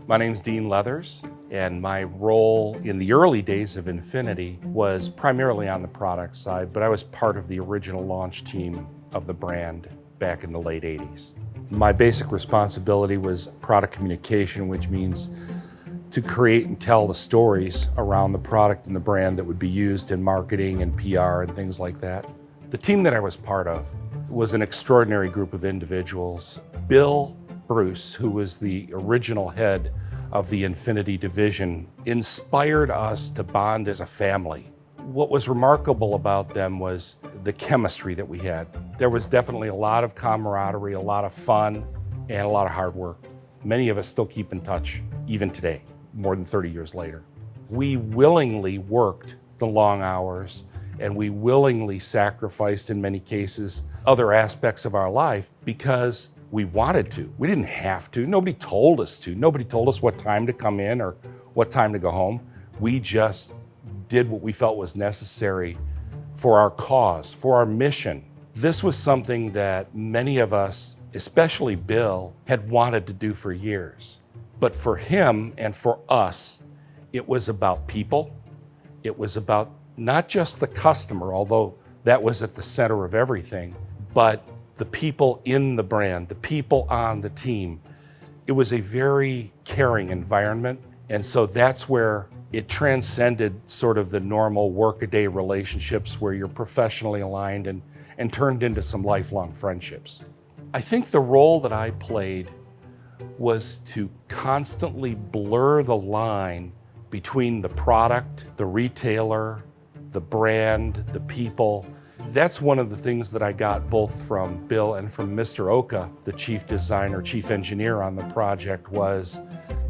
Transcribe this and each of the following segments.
My name's Dinom Lezersom, and my role in the early days of INFINITI was primarily on the product side, but I was part of the original launch team of the brand back in the late 80s. My basic responsibility was product communication, which means to create and tell the stories around the product and the brand that would be used in marketing and PR and things like that. The team that I was part of was an extraordinary group of individuals. Bill Bruce, who was the original head of the INFINITI division, inspired us to bond as a family. What was remarkable about them was the chemistry that we had. There was definitely a lot of camaraderie, a lot of fun, and a lot of hard work. Many of us still keep in touch, even today, more than 30 years later. We willingly worked the long hours, and we willingly sacrificed, in many cases, other aspects of our life because we wanted to. We didn't have to. Nobody told us to. Nobody told us what time to come in or what time to go home. We just did what we felt was necessary for our cause, for our mission. This was something that many of us, especially Bill, had wanted to do for years. But for him and for us, it was about people. It was about not just the customer, although that was at the center of everything, but the people in the brand, the people on the team. It was a very caring environment. And so that's where it transcended sort of the normal workaday relationships where you're professionally aligned and turned into some lifelong friendships. I think the role that I played was to constantly blur the line between the product, the retailer, the brand, the people. That's one of the things that I got both from Bill and from Mr. Oka, the chief designer, chief engineer on the project, was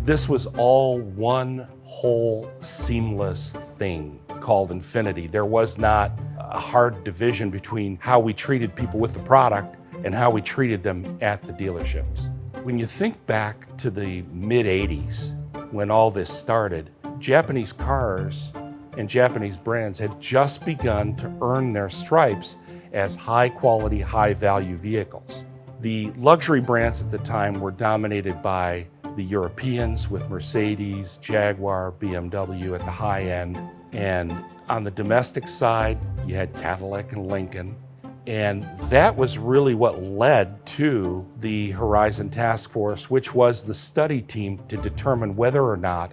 this was all one whole seamless thing called INFINITI. There was not a hard division between how we treated people with the product and how we treated them at the dealerships. When you think back to the mid-'80s, when all this started, Japanese cars and Japanese brands had just begun to earn their stripes as high-quality, high-value vehicles. The luxury brands at the time were dominated by the Europeans with Mercedes, Jaguar, BMW at the high end. And on the domestic side, you had Cadillac and Lincoln. And that was really what led to the Horizon Task Force, which was the study team to determine whether or not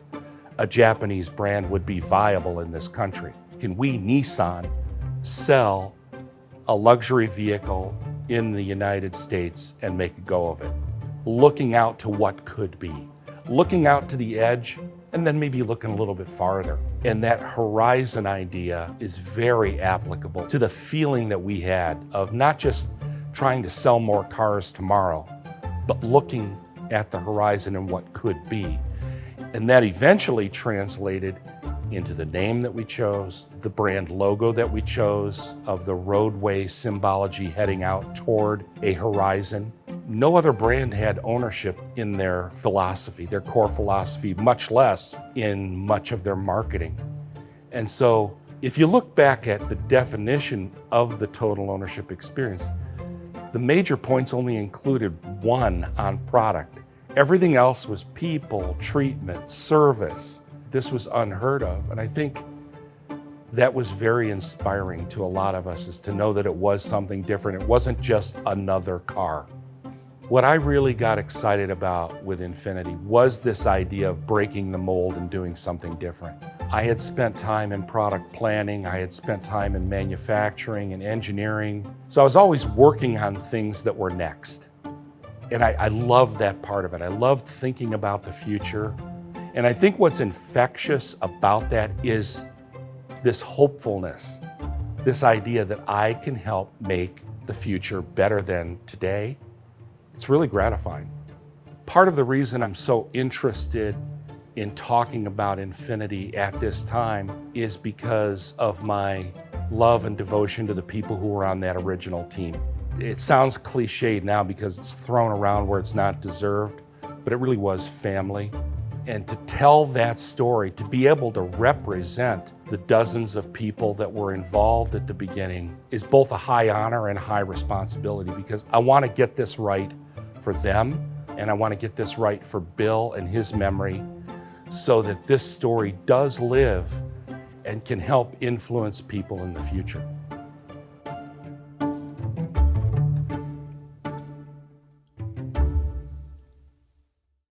a Japanese brand would be viable in this country. Can we, Nissan, sell a luxury vehicle in the United States and make a go of it? Looking out to what could be, looking out to the edge, and then maybe looking a little bit farther. And that horizon idea is very applicable to the feeling that we had of not just trying to sell more cars tomorrow, but looking at the horizon and what could be. And that eventually translated into the name that we chose, the brand logo that we chose, of the roadway symbology heading out toward a horizon. No other brand had ownership in their philosophy, their core philosophy, much less in much of their marketing. And so if you look back at the definition of the total ownership experience, the major points only included one on product. Everything else was people, treatment, service. This was unheard of. And I think that was very inspiring to a lot of us, is to know that it was something different. It wasn't just another car. What I really got excited about with INFINITI was this idea of breaking the mold and doing something different. I had spent time in product planning. I had spent time in manufacturing and engineering. So I was always working on things that were next. And I loved that part of it. I loved thinking about the future. And I think what's infectious about that is this hopefulness, this idea that I can help make the future better than today. It's really gratifying. Part of the reason I'm so interested in talking about INFINITI at this time is because of my love and devotion to the people who were on that original team. It sounds cliched now because it's thrown around where it's not deserved, but it really was family. And to tell that story, to be able to represent the dozens of people that were involved at the beginning, is both a high honor and high responsibility, because I want to get this right for them. and I want to get this right for Bill and his memory so that this story does live and can help influence people in the future.